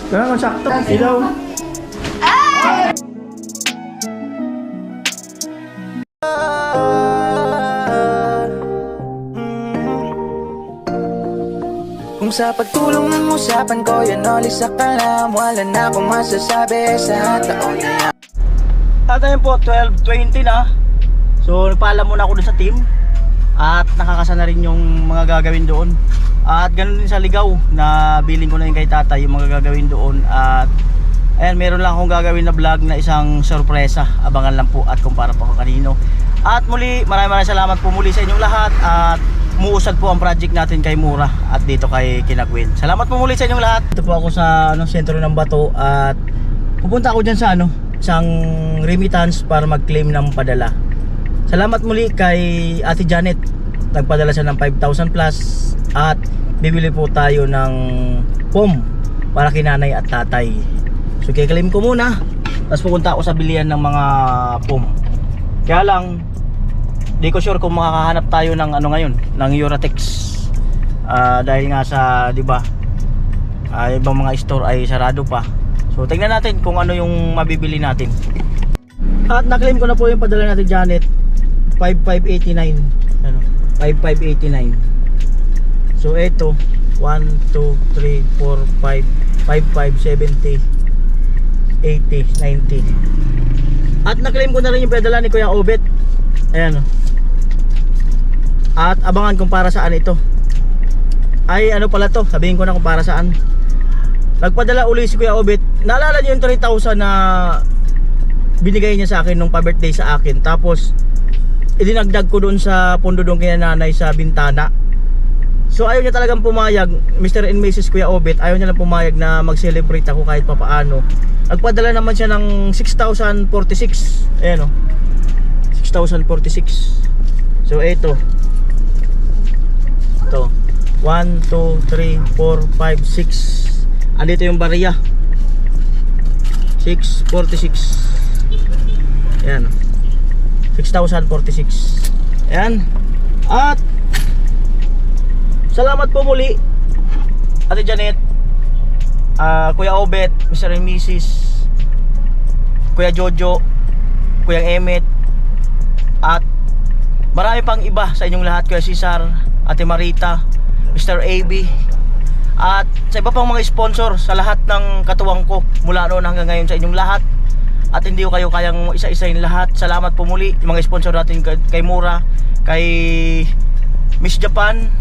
Kaya kung sakto, ilaw. Kung sa pagtulong ng usapan ko yan ulit sa kalam, wala na akong masasabi sa taon na yan. At ayun po, 12:20 na. So nagpaalam muna ako dun sa team. At nakakasana rin yung mga gagawin doon. At ganun din sa Ligaw, na billing ko na yung kay tatay yung mga gagawin doon. At ayan, meron lang akong gagawin na vlog na isang sorpresa. Abangan lang po at kung para po ako kanino. At muli, maraming salamat po muli sa inyong lahat. At umuusad po ang project natin kay Mura at dito kay Kinagwin. Salamat po muli sa inyong lahat. Ito po ako sa sentro ng Bato at pupunta ako dyan sa isang remittance para mag-claim ng padala. Salamat muli kay Ate Janet. Nagpadala siya ng 5,000 plus at bibili po tayo ng POM para kay nanay at tatay. So kikclaim ko muna, tapos pupunta ako sa bilihan ng mga POM. Kaya lang di ko sure kung makakahanap tayo ng ngayon, ng Uratex. Dahil nga sa, 'di ba? Ibang mga store ay sarado pa. So tingnan natin kung ano yung mabibili natin. At na-claim ko na po yung padala natin Janet. 5589. 5589. So ito 1 2 3 4 5 55 70 80 90. At na-claim ko na rin yung padala ni Kuya Obet. Ayan. At abangan kung para saan ito. Ay ano pala to, sabihin ko na kung para saan. Nagpadala uli si Kuya Obet. Naalala niyo yung 3,000 na binigay niya sa akin nung pa-birthday sa akin. Tapos idinagdag ko doon sa pondo doon kay nanay sa bintana. So ayaw niya talagang pumayag, Mr. and Mrs. Kuya Obet. Ayaw niya lang pumayag na mag-celebrate ako kahit papaano. Nagpadala naman siya ng 6,046. Ayan o, 6,046. So ito 1, 2, 3, 4, 5, 6. Andito yung bariya 646. Ayan 6,046. Ayan. At salamat po muli Ate Janet, Kuya Obet, Mr. and Mrs. Kuya Jojo, Kuya Emmet, at marami pang iba sa inyong lahat. Kuya Cesar, Ate Marita, Mr. AB, at sa iba pang mga sponsor, sa lahat ng katuwang ko mula noon hanggang ngayon, sa inyong lahat. At hindi ko kayo kayang isa-isahin lahat. Salamat po muli yung mga sponsor natin kay Mura, kay Miss Japan,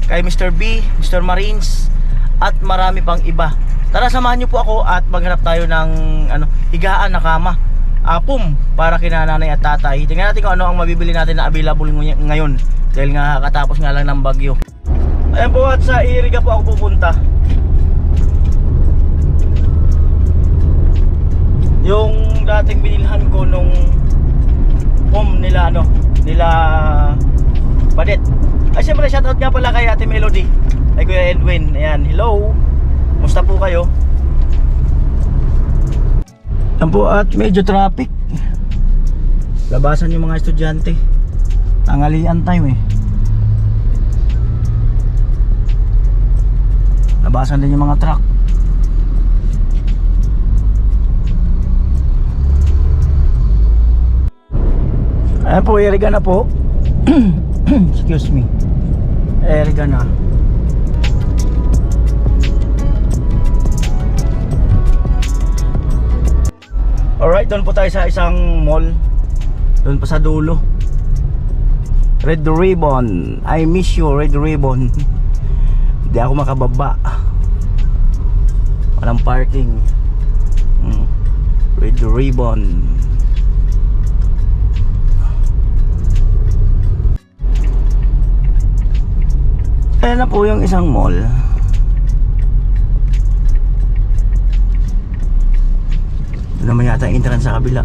kay Mr. B, Mr. Marines, at marami pang iba. Tara, samahan nyo po ako at maghanap tayo ng higaan na kama, POM para kina nanay at tatay. Tingnan natin kung ano ang mabibili natin na available ngayon, dahil nga katapos nga lang ng bagyo. Ayan po, at sa Iriga po ako pupunta. Yung dating binilhan ko nung POM nila nila Badet. Ay siyempre, shoutout nga pala kay Ate Melody, kay Kuya Edwin. Ayan, hello, musta po kayo? Ayan po, at medyo traffic. Labasan yung mga estudyante, tanghalian time eh. Labasan din yung mga truck. Ayan po, Iriga na po. Excuse me, Iriga na. Alright, doon po tayo sa isang mall. Doon pa sa dulo, Red Ribbon. I miss you, Red Ribbon. Hindi ako makababa, walang parking. Red Ribbon. Ayan na po yung isang mall. Doon naman yata yung entrance sa kabila.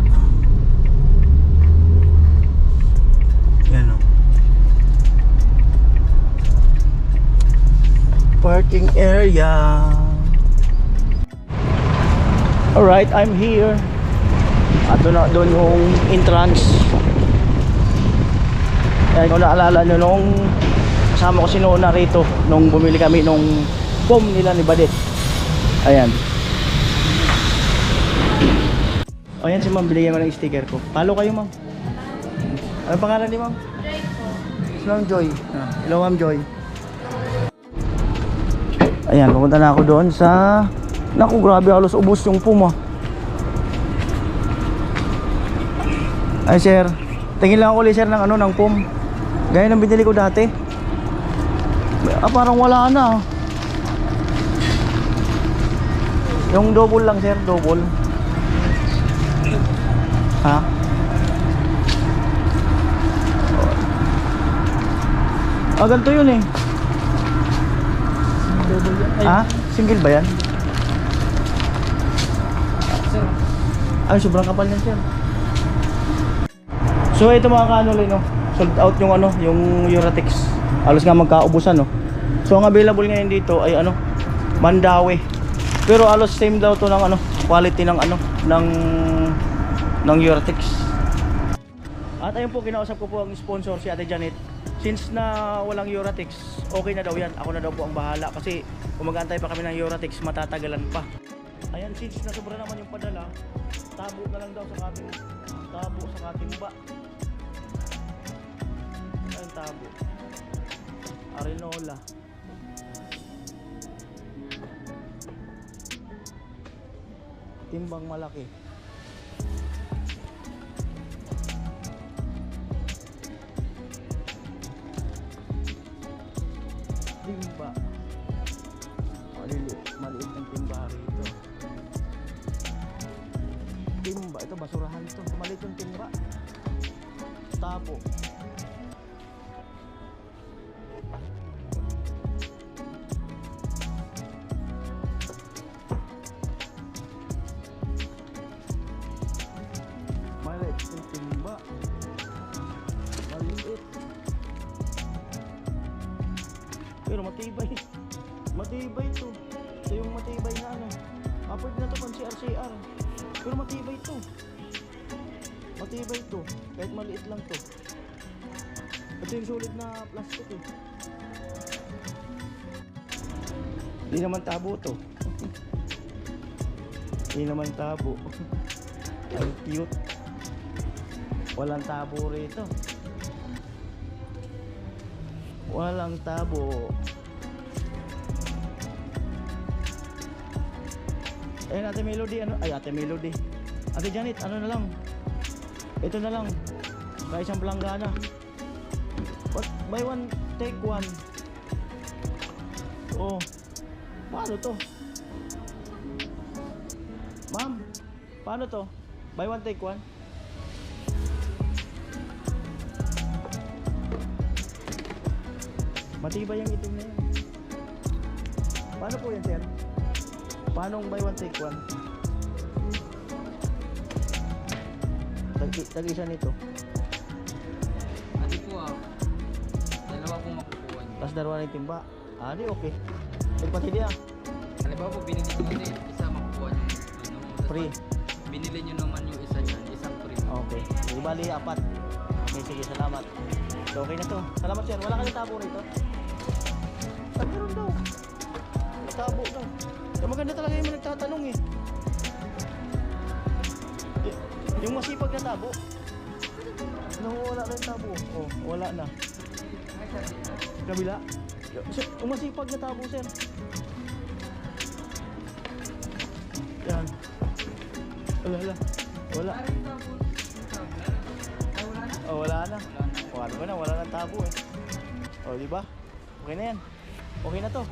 Ayan o, parking area. Alright, I'm here. At doon yung entrance. Ayan, kung naalala nyo nung kasama ko si Nona rito nung bumili kami nung foam nila ni Badet. Ayan. Ayan si ma'am, binigyan ko ng sticker ko. Follow kayo ma'am. Ano pangalan ni ma'am? Joy po. Si ma'am Joy. Hello ma'am Joy. Ayan, pumunta na ako doon sa... Naku, grabe, halos ubos yung foam ah. Ay sir, tingin lang ako ulit sir ng ano, ng foam. Gaya ng binili ko dati. Parang wala na. Yung double lang sir, double. Ha? Ganito yun eh. Ha? Single ba yan? Ay, sobrang kapal yan sir. So ito mga kanolay no, sold out yung ano, yung Uratex. Halos nga magkaubusan no. So ang available ngayon dito ay ano, Mandawi. Pero halos same daw to ng ano, quality ng ano, ng Uratex. At ayun po, kinausap ko po ang sponsor si Ate Janet. Since na walang Uratex, okay na daw yan. Ako na daw po ang bahala kasi kung mag-aantay pa kami ng Uratex, matatagalan pa. Ayan, since na sobra naman yung padala, tabo na lang daw sa kating, tabo sa katimba. Ayan, tabo. Arenola. Timbang malaki. Timba. Maliit ng timba rito. Timba, ito basurahan ito. Maliit yung timba. Tapo. Maliit yung timba. Maliit. Pero matibay. Matibay ito. Ito yung matibay na ano. Pwede na ito pang CR. Pero matibay ito. Matibay ito. Kahit maliit lang ito. Ito yung solid na plastic eh. Hindi naman tabo ito. Hindi naman tabo. Ang cute. Walang tabo rito. Walang tabo. Ayun, Ate Melody, ano? Ay, Ate Melody. Ate Janet, ano na lang? Ito na lang. Kaya isang planggana. But buy one, take one. Oh. Paano to? Ma'am, paano to? Buy one, take one. Matibay yung itim na yan. Paano po yan, sir? Paano buy one take one? Tag-isa nito. Ati po dalawa pong makukuha niyo. Tapos dalawa na yung timba. Di okay. Pati niya. Halimbawa po binili niyo ulit, isa makukuha niyo. Tapos Free. Binili niyo naman yung isa niyan, isang free. Okay. Di bali, apat. Okay, sige, salamat. So, okay na to. Salamat sir. Wala ka na tabo rito? Meron daw. May tabo daw. So, maganda talaga yung nagtatanong eh. Yung masipag na tabo. Nawala na yung tabo. Oh, wala na. Kabila. Yung masipag na tabo, sir. Yan. Wala. Wala. Oh, wala na. Wala na tabo eh. Oh, di ba? Okay na yan. Okay na to.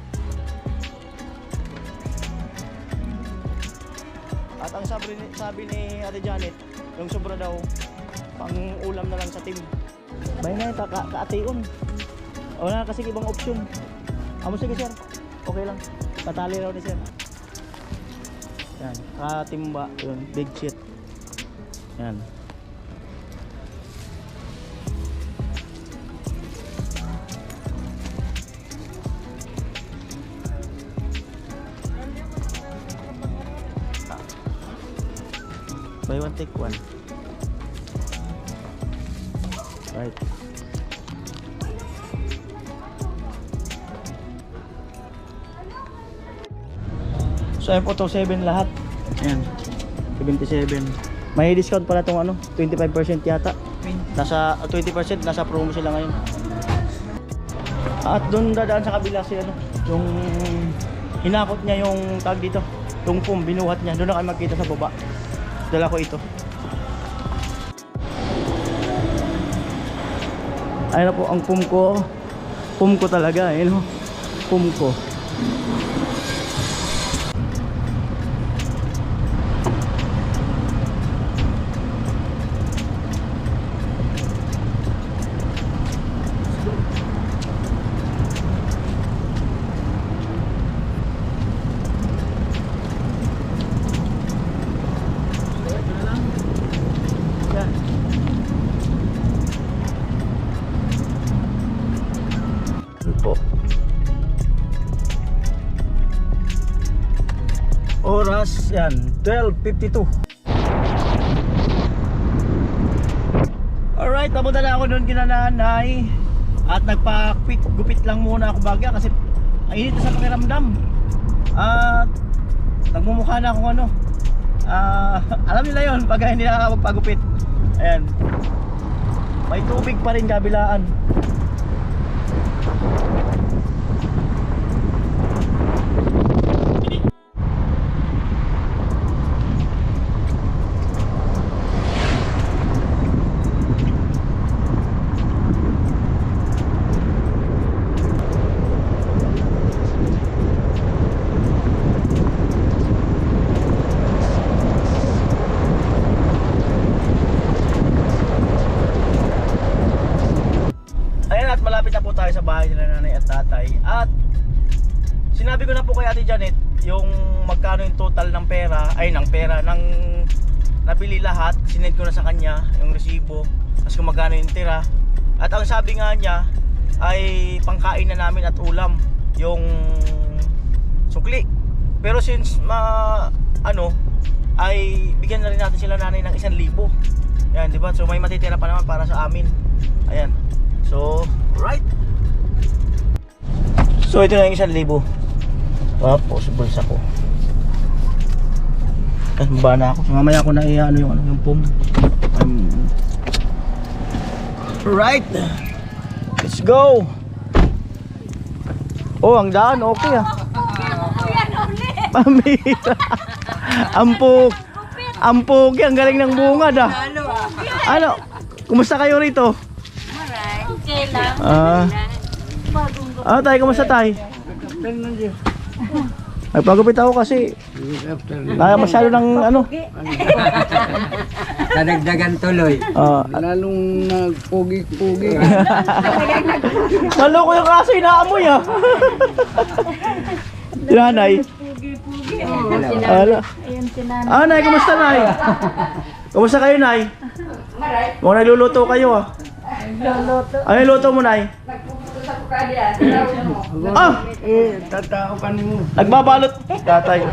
At ang sabi ni Ate Janet, yung sobra daw, pang ulam na lang sa team. Bayan na ito, kaatiun. Wala na kasi ibang option. Amo sige sir, okay lang. Patali raw ni sir. Yan, katimba, yun, big shit. Yan. Buy one take one. Right. So ayun po, 7 lahat. Ayan, 77. May discount pala itong ano, 25% yata. Nasa 20%, nasa promo sila ngayon. At doon dadaan sa kabila si ano, yung hinakot niya yung tag dito, yung foam, binuhat niya. Doon na kayo magkita sa baba. Dala ko ito. Ayun na po ang foam ko. Foam ko talaga, ayun o. Foam ko. Po. Oras yan 12:52. Alright, napunta na ako doon kina nanay at nagpa-quick gupit lang muna ako bagya kasi ang init na sa pakiramdam. At nagmumukha na akong ano, alam nila yon pag hindi nakakapagpagupit. Ayan, may tubig pa rin kabilaan. Malapit na po tayo sa bahay nila nanay at tatay. At sinabi ko na po kay Ate Janet yung magkano yung total ng pera, ay ng pera ng nabili lahat. Sinend ko na sa kanya yung resibo, kasi kung magkano yung tira. At ang sabi nga niya ay pangkain na namin at ulam yung sukli. Pero since ay bigyan na rin natin sila nanay ng 1,000. Yan, di ba? So may matitira pa naman para sa amin. Ayan. So, right. So, ito na yung 1,000. Tapos, bulsa ko. Tapos, baba na ako. So, mamaya ko na i-ano yung pum. Right. Let's go. Oh, ang daan. Okay ah. Pamira. Ampog. Ampog. Ang galing ng bungad ah. Ano? Kumusta kayo rito? Okay lang. Tay, kumusta tay? Nagpagupit ako kasi kaya masyado ng ano. Kadagdagan tuloy. Lalong nagpugi-pugi. Naloko yung kaso, inaamoy ah. Nanay. Ala. Nay, kumusta nay? Kumusta kayo nay? Mukhang nagluluto kayo ah. Ano yung luto mo nay? Tatao ka ni mo. Nagbabalot tatay.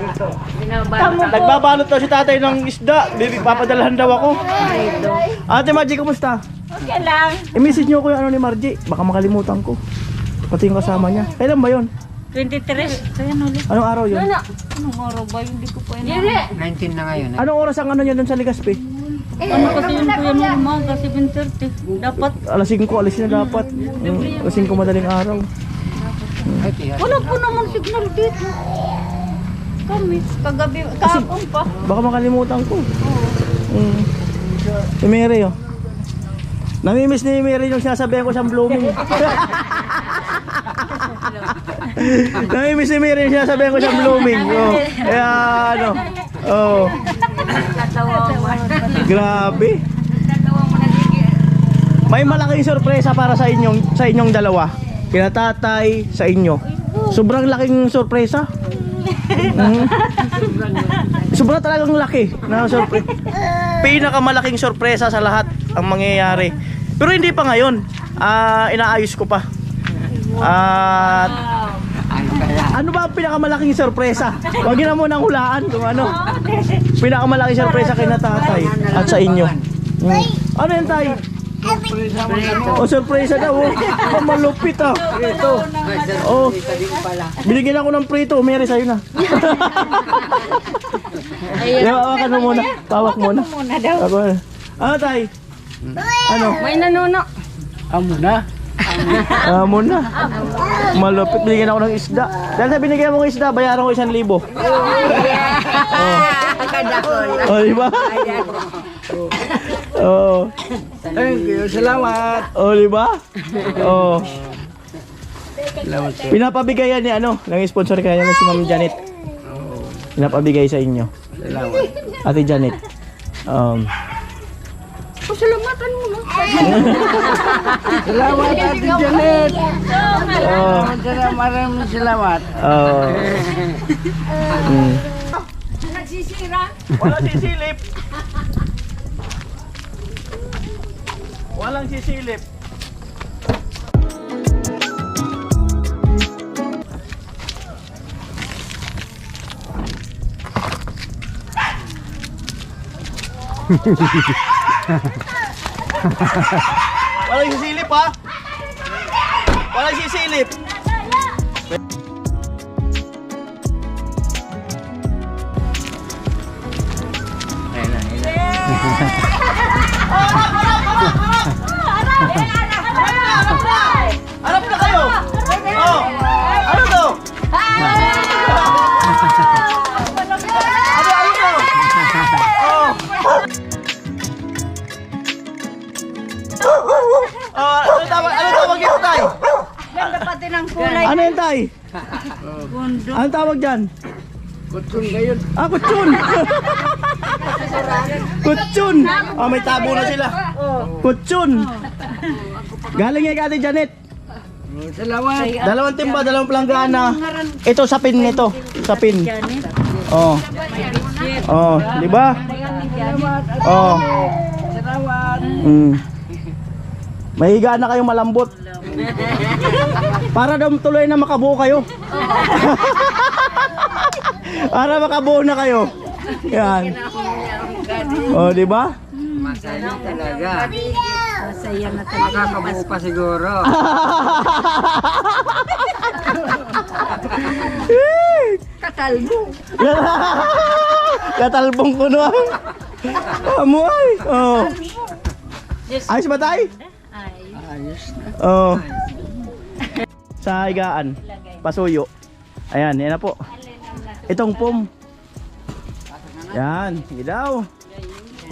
Nagbabalot daw si tatay ng isda. Baby, papadalahan daw ako. Ate Margie, kumusta? Okay lang. I-message nyo ko yung ano ni Margie. Baka makalimutan ko. Pati yung kasama niya. Kailan ba yun? 23. Kaya ulit. Anong araw yun? Anong araw ba? Hindi ko pa yun. 19 na ngayon. Anong oras ang ano niya doon sa Legazpi? Ano kasi yun po yung umaga, 7:30. Dapat. Alas 5, alis na dapat. Alas 5 madaling araw. Wala po naman signal dito. Kami, kagabi, kahapon pa. Baka makalimutan ko. Si Mary oh. Namimiss ni Mary yung sinasabihan ko siyang blooming. Namimiss ni Mary yung sinasabihan ko siyang blooming. Oh. Kaya ano. Oh. Natawa mo. Grabe. Natawa mo nagigil. May malaking sorpresa para sa inyong dalawa. Kina tatay, sa inyo. Sobrang laking sorpresa. Sobrang talagang laki na sorpresa. Pinakamalaking sorpresa sa lahat ang mangyayari. Pero hindi pa ngayon. Inaayos ko pa. At ano ba ang pinakamalaking sorpresa? Huwag na muna hulaan kung ano. Pinakamalaking sorpresa kay na tatay at sa inyo. Ano yan tay? Surpresa mo ano. Oh, surprise daw. Oh, malupit ah. Ito. Oh. Binigyan ako ng prito. Mary, sa'yo na. Hawakan mo muna. Pawak muna. Ako na. Ano, tay? Ano? May nanuno. Amo na. Amo na. Malupit. Binigyan ako ng isda. Dahil sa binigyan mo ng isda, bayaran ko 1,000. Oh, di ba? Oh. Thank you. Salamat. Oh, di ba? Oh. Salamat sir. Pinapabigayan ni ano, ng sponsor kaya na si Ma'am Janet. Pinapabigay sa inyo. Salamat. Ate Janet. Pasalamatan mo na. Salamat Ate Janet. Oh. Maraming salamat. Oh. Nagsisira. Walang sisilip. Walang sisilip. Walang sisilip ha. Walang sisilip. Harap na kayo. Oh. Ano to? Ano to? Oh. Ano tawag ito, tay? Ganda pati ng kulay. Ano yung tay? Gundo. Anong tawag dyan? Kutsun kayo. Ah, kutsyon! Kutsyon! Oh, may tabo na sila. Kutsyon! Galing kay Ate Janet. Salamat. Dalawang timba, dalawang planggana. Ito sapin nito. Sapin. Oh. Oh, di ba? Oh. Salamat. Mahiga na kayong malambot. Para daw tuloy na makabuo kayo. Para makabuo na kayo. Yan. Oh, di ba? Masaya talaga. Masaya na talaga. Makakabuo pa siguro. Katalbong. Katalbong ko na. Amo ay. Oh. Ayos ba tayo? Ayos na. Oh. Sa higaan. Pasuyo. Ayan, yan na po. Itong pom. Yan, ilaw.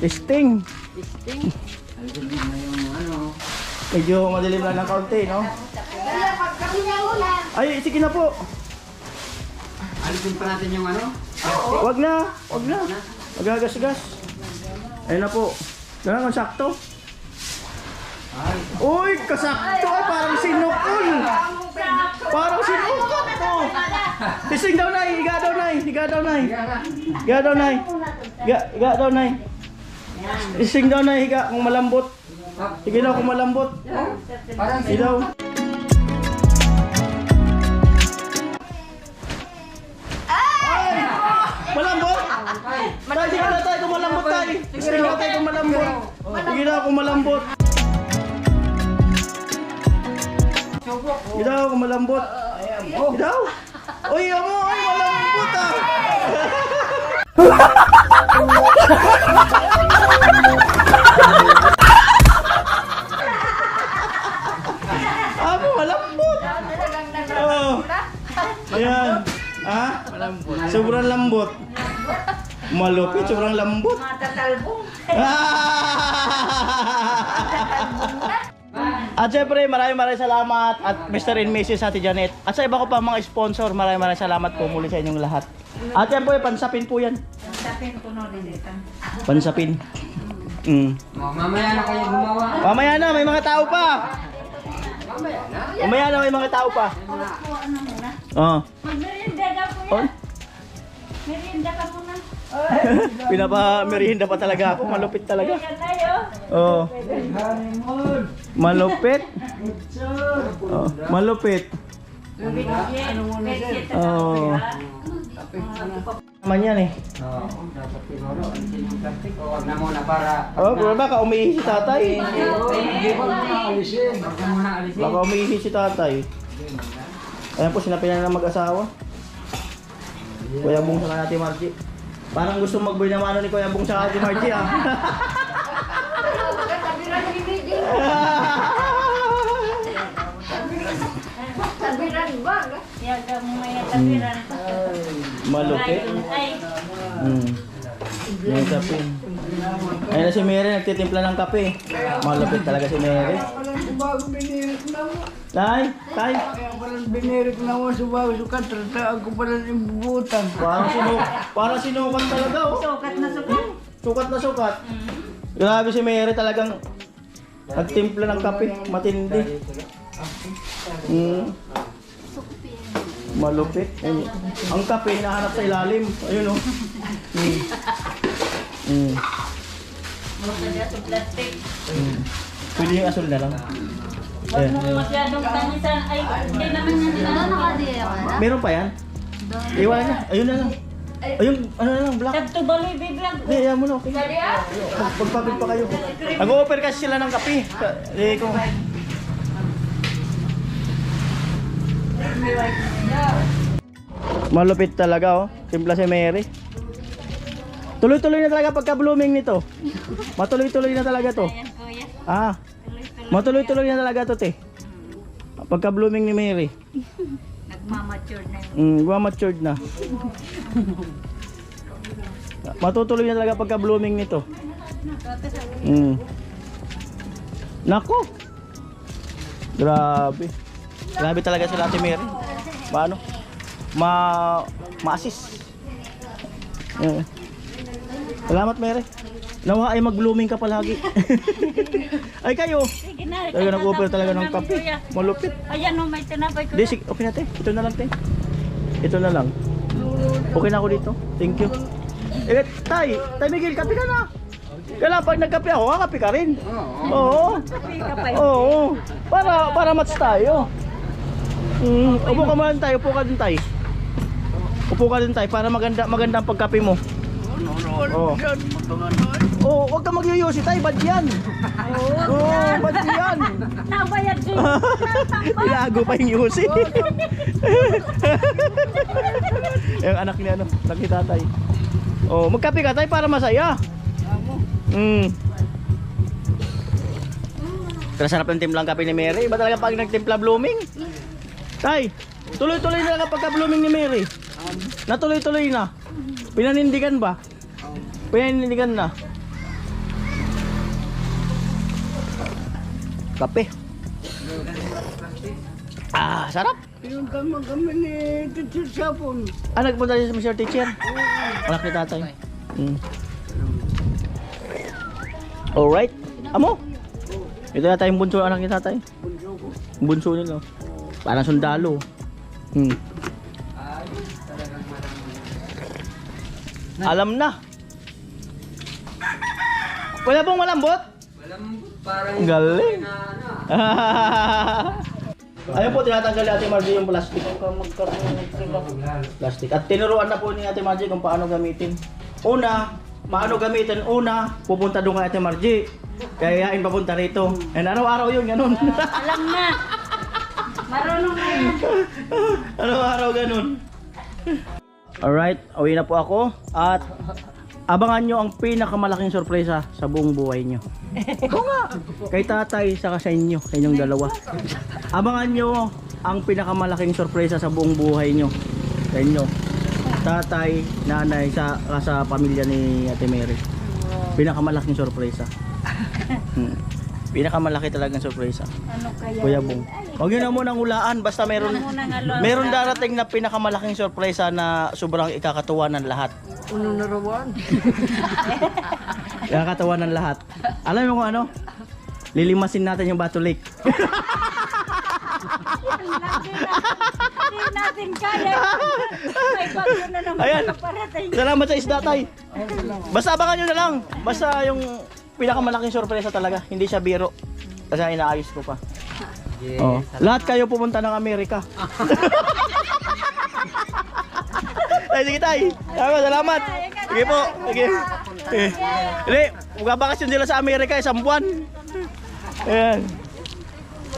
Testing. Medyo madilim lang ng kaunti, no? Ay, sige na po. Alisin pa natin yung ano? Wag na, wag na. Magagas-gas. Ayun na po. Ganun kung sakto. Uy, kasakto. Ay, parang sinukol. Parang sinukol. Oh. Testing daw, Nay. Higa daw, Nay. Higa daw, Nay. Higa daw, Nay. Higa daw, Nay. Testing daw, Nay. Higa kung malambot. Sige daw kung malambot. Sige daw. Ay! Malambot? Tay, sige na tayo kung malambot tayo. Testing na tayo kung malambot. Sige daw kung malambot. Sige daw kung malambot. Sige daw. Uy, amo, ay malambot ah. Amo, malambot. Oh. Ayan. Ha? Sobrang lambot. Malupit, sobrang lambot. At syempre, maraming salamat at Mr. and Mrs. Ate Janet. At sa iba ko pa mga sponsor, maraming salamat po muli sa inyong lahat. At yan po, pansapin po yan. Pansapin ko na rin ito. Pansapin. Mamaya na kayo gumawa. Mamaya na, may mga tao pa. Mamaya na, may mga tao pa. Ano muna? Oh. Magmerienda ka po Oh. yan. Merienda ka muna. Pinapa-merienda pa talaga ako. Malupit talaga. Kaya tayo. Oh. Malupit. Oh. Malupit. Ano muna? Oh. Naman yan eh. Oo, dapat siguro, alisin yung plastic. O, wag na muna para... Oh, bro, baka umiihi si tatay. Hindi pa nakakalisin. Wag na muna alisin. Baka umiihi si tatay. Ayan po, sinapinan ng mag-asawa. Kuya Bong sa Ate Margie. Parang gusto mag-boy na mano ni Kuya Bong sa Ate Margie ah. Tabiran ba? Yaga mo may tabiran. Malupit. Ay, Yung kape. Ayun na si Mary, nagtitimpla ng kape. Malupit talaga si Mary. Parang subago binirik na mo. Tay, tay. Kaya parang binirik na mo subago sukat. Trataan ko pala yung bubutan. Parang sinukat talaga oh. sukat na sukat. Sukat na sukat. Grabe si Mary talagang nagtimpla ng kape. Matindi. Malupit. Ayun. Ang kape hinahanap sa ilalim. Ayun oh. Muna sa plastic. Pwede yung asul na lang. Huwag Ayan. mo masyadong tanisan. Ay, hindi naman yan nila. Meron pa yan? Iwan niya. Ayun na lang. Ayun, ano na lang, black. Tagto baloy, baby. Hindi, yan mo na. Okay. Magpapit pa kayo. Nag-o-offer kasi sila ng kape. Eh, kung... Malupit talaga oh. Simpla si Mary. Tuloy-tuloy na talaga pagka-blooming nito. Matuloy-tuloy na talaga to. Ayan, kuya. Ah. Matuloy-tuloy na talaga to, te. Pagka-blooming ni Mary. Nagmamature na yun. Matured na. Matutuloy na talaga pagka-blooming nito. Nako. Grabe. Grabe talaga sila Ate Mary. Paano? Ma-assist. Salamat Mary. Nawa ay mag-blooming ka palagi. Ay kayo. Sige na. Talaga nag-offer talaga ng kape. Kuya. Malupit. Ayan o, may tinapay ko. Di, sige, okay na te. Ito na lang te. Ito na lang. Okay na ako dito. Thank you. Eh, Tay Miguel, kape ka na. Kailangan pag nagkape ako, kape ka rin. Oo. Oo. Para match tayo. Upo ka muna tayo, upo ka din tayo. Upo ka din tayo para maganda ang pagkape mo. Oo. Oh, wag ka magyuyosi tayo, bad yan. Oo, bad yan. Nabayad din. Ilago pa yung yusi. Yung anak ni anak ni tatay. Oh, magkape ka tayo para masaya. Pero sarap ng timplang kape ni Mary. Iba talaga pag nagtimpla blooming. Tay, tuloy-tuloy na lang pagka blooming ni Mary. Natuloy-tuloy na. Pinanindigan ba? Pinanindigan na. Kape. Ah, sarap. Pinuntaman kami ni Teacher Sapon. Ah, nagpunta din sa Mr. Teacher. Anak ni tatay. Alright. Amo. Ito na tayong bunso anak ni tatay. Bunso nila. Parang sundalo. Alam na. Wala pong malambot? Malambot, parang... Galing. Na, ano, Ayun po, tinatanggal ni Ate Margie yung plastic. Plastic. At tinuruan na po ni Ate Margie kung paano gamitin. Paano gamitin? Pupunta doon kay Ate Margie. Kayain papunta rito. And araw-araw yun, ganun. Alam na. Marunong na yun. Araw-araw ganun. Alright, uwi na po ako. At abangan nyo ang pinakamalaking sorpresa sa buong buhay nyo. Oo nga! Kay tatay, saka sa inyo, sa inyong dalawa. Abangan nyo ang pinakamalaking sorpresa sa buong buhay nyo. Sa inyo. Tatay, nanay, sa pamilya ni Ate Mary. Pinakamalaking sorpresa. Pinakamalaki talagang sorpresa. Ano kaya? Kuya Bong. Huwag nyo na munang hulaan. Basta meron darating na pinakamalaking sorpresa na sobrang ikakatuwa ng lahat. Ano na rawan? Ikakatuwa ng lahat. Alam mo kung ano? Lilimasin natin yung Bato Lake. Hindi natin kaya. May bago na naman Ayan. kaparating. Salamat sa isda tay. Basta abangan nyo na lang. Basta yung pinakamalaking sorpresa talaga. Hindi siya biro. Kasi inaayos ko pa. Oh. Lahat kayo pupunta ng Amerika. Ay, sige tay. Salamat. Sige po. Sige. Hindi, magbabakasyon sila sa Amerika isang buwan. Ayan.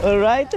Alright.